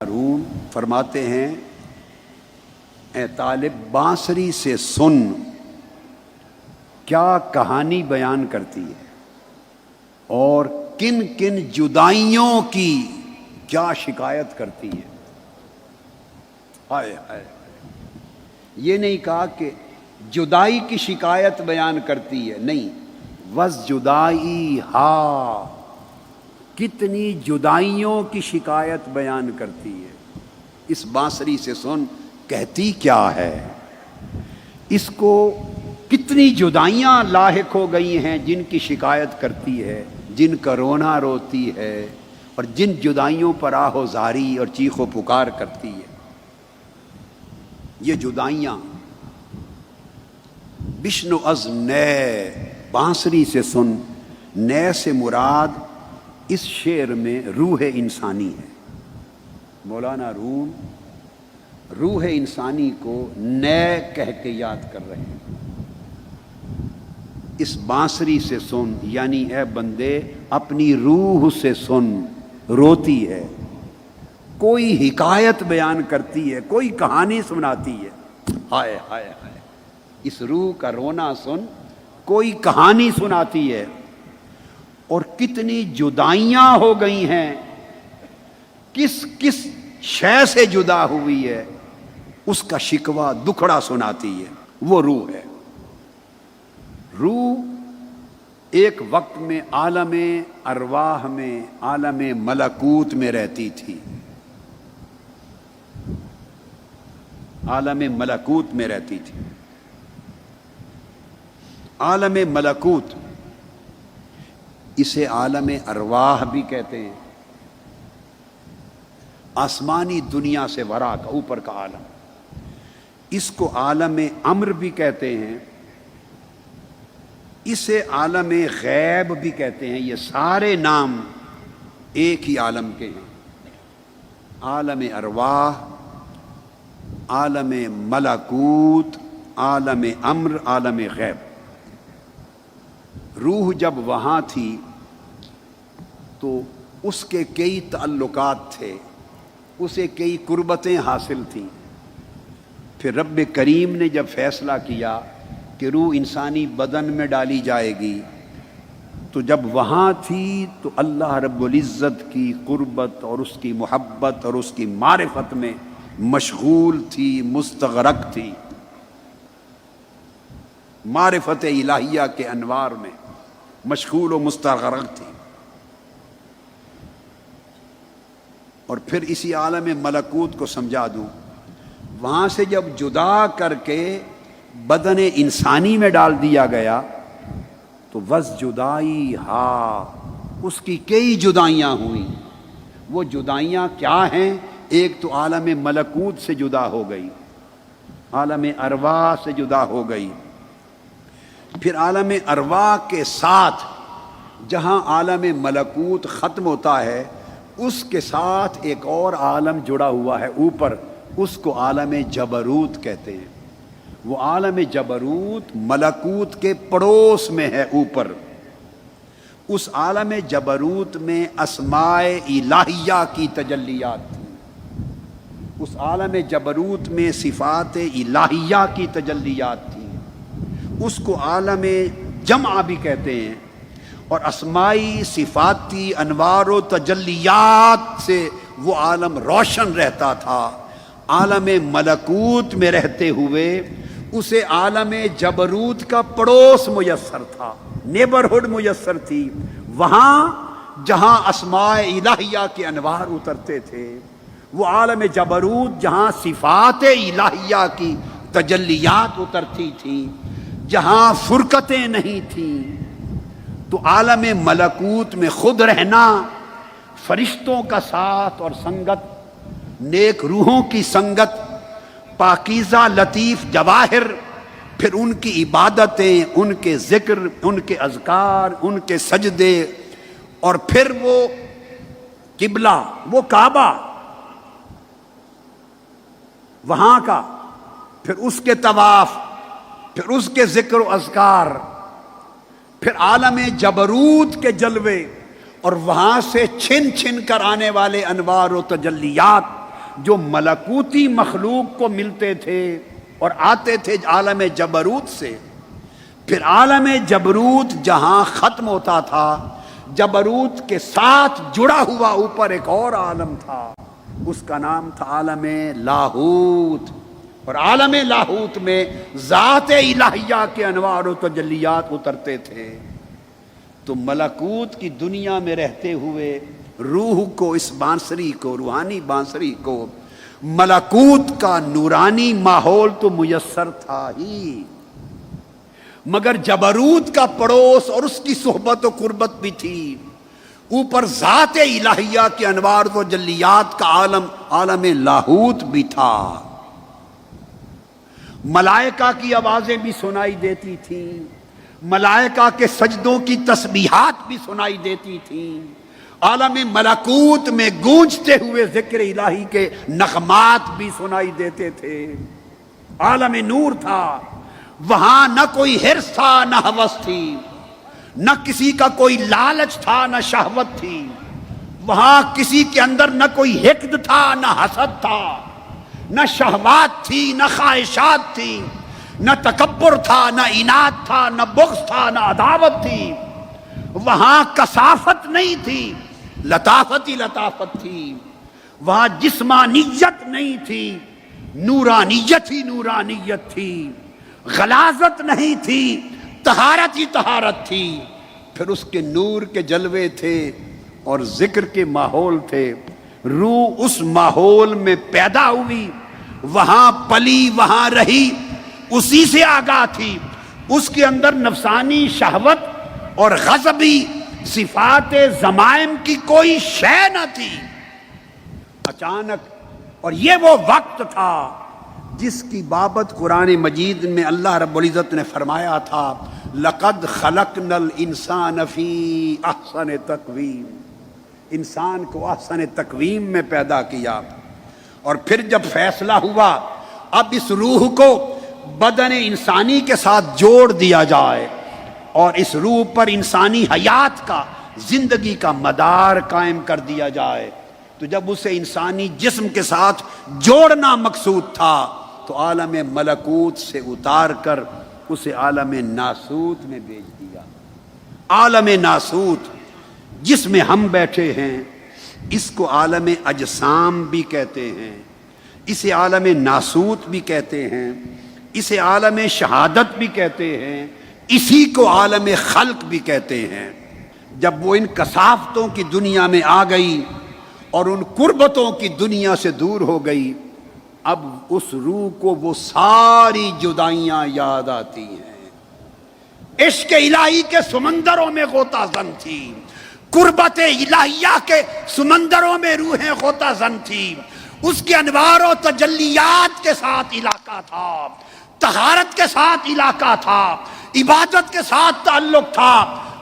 روم فرماتے ہیں اے طالب بانسری سے سن کیا کہانی بیان کرتی ہے اور کن کن جدائیوں کی کیا شکایت کرتی ہے۔ ہائے ہائے، یہ نہیں کہا کہ جدائی کی شکایت بیان کرتی ہے، نہیں، وز جدائی ہا، کتنی جدائیوں کی شکایت بیان کرتی ہے۔ اس بانسری سے سن کہتی کیا ہے، اس کو کتنی جدائیاں لاحق ہو گئی ہیں جن کی شکایت کرتی ہے، جن کا رونا روتی ہے اور جن جدائیوں پر آہ و زاری اور چیخ و پکار کرتی ہے۔ یہ جدائیاں بشنو از نئے، بانسری سے سن، نئے سے مراد اس شعر میں روح انسانی ہے۔ مولانا روم روح انسانی کو نئے کہہ کے یاد کر رہے ہیں۔ اس بانسری سے سن یعنی اے بندے اپنی روح سے سن، روتی ہے، کوئی حکایت بیان کرتی ہے، کوئی کہانی سناتی ہے۔ ہائے ہائے ہائے، اس روح کا رونا سن، کوئی کہانی سناتی ہے، اور کتنی جدائیاں ہو گئی ہیں، کس کس شے سے جدا ہوئی ہے، اس کا شکوہ دکھڑا سناتی ہے۔ وہ روح ہے۔ روح ایک وقت میں عالم ارواح میں، عالم ملکوت میں رہتی تھی، عالم ملکوت میں رہتی تھی۔ عالم ملکوت، اسے عالم ارواح بھی کہتے ہیں، آسمانی دنیا سے ورا کا، اوپر کا عالم۔ اس کو عالم امر بھی کہتے ہیں، اسے عالم غیب بھی کہتے ہیں۔ یہ سارے نام ایک ہی عالم کے ہیں، عالم ارواح، عالم ملکوت، عالم امر، عالم غیب۔ روح جب وہاں تھی تو اس کے کئی تعلقات تھے، اسے کئی قربتیں حاصل تھیں۔ پھر رب کریم نے جب فیصلہ کیا کہ روح انسانی بدن میں ڈالی جائے گی، تو جب وہاں تھی تو اللہ رب العزت کی قربت اور اس کی محبت اور اس کی معرفت میں مشغول تھی، مستغرق تھی، معرفت الہیہ کے انوار میں مشغول و مستغرق تھی۔ اور پھر اسی عالم ملکوت کو سمجھا دوں، وہاں سے جب جدا کر کے بدن انسانی میں ڈال دیا گیا تو وز جدائی ہا، اس کی کئی جدائیاں ہوئیں۔ وہ جدائیاں کیا ہیں؟ ایک تو عالم ملکوت سے جدا ہو گئی، عالم ارواح سے جدا ہو گئی، پھر عالم ارواح کے ساتھ جہاں عالم ملکوت ختم ہوتا ہے اس کے ساتھ ایک اور عالم جڑا ہوا ہے اوپر، اس کو عالم جبروت کہتے ہیں۔ وہ عالم جبروت ملکوت کے پڑوس میں ہے، اوپر۔ اس عالم جبروت میں اسماء الہیہ کی تجلیات تھیں، اس عالم جبروت میں صفات الہیہ کی تجلیات تھیں، اس کو عالم جمع بھی کہتے ہیں۔ اور اسمائی، صفاتی، انوار و تجلیات سے وہ عالم روشن رہتا تھا۔ عالم ملکوت میں رہتے ہوئے اسے عالم جبروت کا پڑوس میسر تھا، نیبرہڈ میسر تھی۔ وہاں جہاں اسماء الہیہ کے انوار اترتے تھے، وہ عالم جبروت جہاں صفات الہیہ کی تجلیات اترتی تھیں، جہاں فرقتیں نہیں تھیں، تو عالم ملکوت میں خود رہنا، فرشتوں کا ساتھ اور سنگت، نیک روحوں کی سنگت، پاکیزہ لطیف جواہر، پھر ان کی عبادتیں، ان کے ذکر، ان کے اذکار، ان کے سجدے، اور پھر وہ قبلہ، وہ کعبہ وہاں کا، پھر اس کے طواف، پھر اس کے ذکر و اذکار، پھر عالم جبروت کے جلوے، اور وہاں سے چھن چھن کر آنے والے انوار و تجلیات، جو ملکوتی مخلوق کو ملتے تھے اور آتے تھے عالم جبروت سے، پھر عالم جبروت جہاں ختم ہوتا تھا، جبروت کے ساتھ جڑا ہوا اوپر ایک اور عالم تھا، اس کا نام تھا عالم لاہوت، اور عالم لاہوت میں ذات الہیہ کے انوار و تجلیات اترتے تھے۔ تو ملکوت کی دنیا میں رہتے ہوئے روح کو، اس بانسری کو، روحانی بانسری کو، ملکوت کا نورانی ماحول تو میسر تھا ہی، مگر جبروت کا پڑوس اور اس کی صحبت و قربت بھی تھی، اوپر ذات الہیہ کے انوار و جلیات کا عالم لاہوت بھی تھا۔ ملائکہ کی آوازیں بھی سنائی دیتی تھیں، ملائکہ کے سجدوں کی تسبیحات بھی سنائی دیتی تھیں، عالم ملکوت میں گونجتے ہوئے ذکر الہی کے نغمات بھی سنائی دیتے تھے۔ عالم نور تھا، وہاں نہ کوئی حرص تھا نہ ہوس تھی، نہ کسی کا کوئی لالچ تھا نہ شہوت تھی، وہاں کسی کے اندر نہ کوئی حقد تھا نہ حسد تھا، نہ شہوات تھی نہ خواہشات تھی، نہ تکبر تھا نہ عناد تھا، نہ بغض تھا نہ عداوت تھی، وہاں کثافت نہیں تھی، لطافت ہی لطافت تھی، وہاں جسمانیت نہیں تھی، نورانیت ہی نورانیت تھی، غلاظت نہیں تھی، طہارت ہی طہارت تھی۔ پھر اس کے نور کے جلوے تھے اور ذکر کے ماحول تھے، روح اس ماحول میں پیدا ہوئی، وہاں پلی، وہاں رہی، اسی سے آگاہ تھی، اس کے اندر نفسانی شہوت اور غضبی صفات ضمائم کی کوئی شے نہ تھی۔ اچانک، اور یہ وہ وقت تھا جس کی بابت قرآن مجید میں اللہ رب العزت نے فرمایا تھا لَقَدْ خَلَقْنَا الْإِنسَانَ فِي أَحْسَنِ تَقْوِيمٍ، انسان کو احسن تقویم میں پیدا کیا، اور پھر جب فیصلہ ہوا اب اس روح کو بدن انسانی کے ساتھ جوڑ دیا جائے اور اس روح پر انسانی حیات کا، زندگی کا مدار قائم کر دیا جائے، تو جب اسے انسانی جسم کے ساتھ جوڑنا مقصود تھا تو عالم ملکوت سے اتار کر اسے عالم ناسوت میں بھیج دیا۔ عالم ناسوت جس میں ہم بیٹھے ہیں، اس کو عالم اجسام بھی کہتے ہیں، اسے عالم ناسوت بھی کہتے ہیں، اسے عالم شہادت بھی کہتے ہیں، اسی کو عالم خلق بھی کہتے ہیں۔ جب وہ ان کثافتوں کی دنیا میں آ گئی اور ان قربتوں کی دنیا سے دور ہو گئی، اب اس روح کو وہ ساری جدائیاں یاد آتی ہیں۔ عشق الہی کے سمندروں میں غوطہ زن تھی، قربت الہیہ کے سمندروں میں روحیں غوطہ زن تھی، اس کے انوار و تجلیات کے ساتھ علاقہ تھا، طہارت کے ساتھ علاقہ تھا، عبادت کے ساتھ تعلق تھا،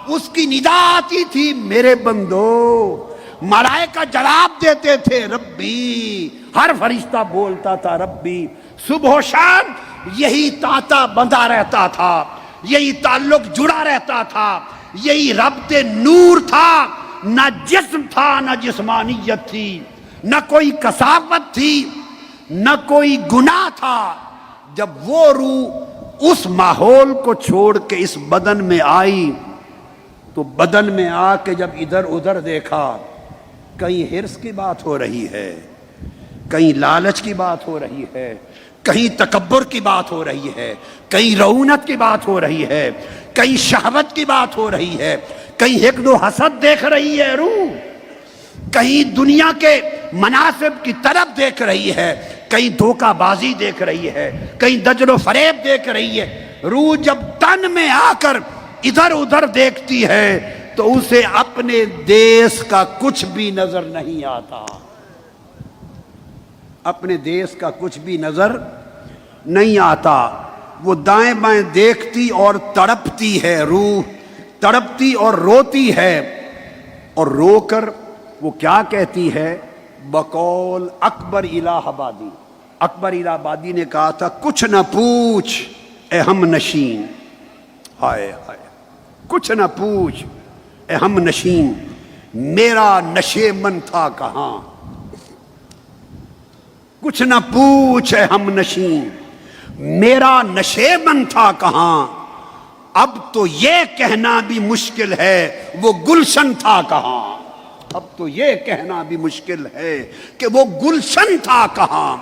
اس کی ندا آتی تھی میرے بندو، ملائکہ جواب دیتے تھے ربی، ہر فرشتہ بولتا تھا ربی، صبح و شام یہی تانتا بندھا رہتا تھا، یہی تعلق جڑا رہتا تھا، یہی ربط نور تھا، نہ جسم تھا نہ جسمانیت تھی، نہ کوئی کثافت تھی نہ کوئی گناہ تھا۔ جب وہ روح اس ماحول کو چھوڑ کے اس بدن میں آئی تو بدن میں آ کے جب ادھر ادھر دیکھا، کہیں حرص کی بات ہو رہی ہے، کہیں لالچ کی بات ہو رہی ہے، کہیں تکبر کی بات ہو رہی ہے، کہیں رعونت کی بات ہو رہی ہے، کہیں شہوت کی بات ہو رہی ہے، کہیں حقد و حسد دیکھ رہی ہے روح، کہیں دنیا کے مناصب کی طرف دیکھ رہی ہے، کہیں دھوکہ بازی دیکھ رہی ہے، کہیں دجل و فریب دیکھ رہی ہے۔ روح جب تن میں آ کر ادھر ادھر دیکھتی ہے تو اسے اپنے دیس کا کچھ بھی نظر نہیں آتا، اپنے دیس کا کچھ بھی نظر نہیں آتا۔ وہ دائیں بائیں دیکھتی اور تڑپتی ہے، روح تڑپتی اور روتی ہے، اور رو کر وہ کیا کہتی ہے؟ بقول اکبر الہ آبادی، اکبر الہ آبادی نے کہا تھا کچھ نہ پوچھ اے ہم نشین، ہائے ہائے، کچھ نہ پوچھ اے ہم نشین، میرا نشے من تھا کہاں، کچھ نہ پوچھے ہم نشیں، میرا نشیبن تھا کہاں، اب تو یہ کہنا بھی مشکل ہے وہ گلشن تھا کہاں، اب تو یہ کہنا بھی مشکل ہے کہ وہ گلشن تھا کہاں،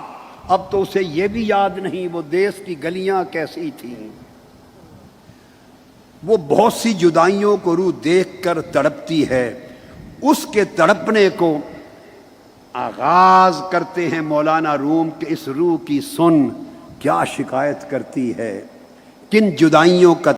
اب تو اسے یہ بھی یاد نہیں وہ دیس کی گلیاں کیسی تھیں۔ وہ بہت سی جدائیوں کو روح دیکھ کر تڑپتی ہے، اس کے تڑپنے کو آغاز کرتے ہیں مولانا روم کہ اس روح کی سن کیا شکایت کرتی ہے، کن جدائیوں کا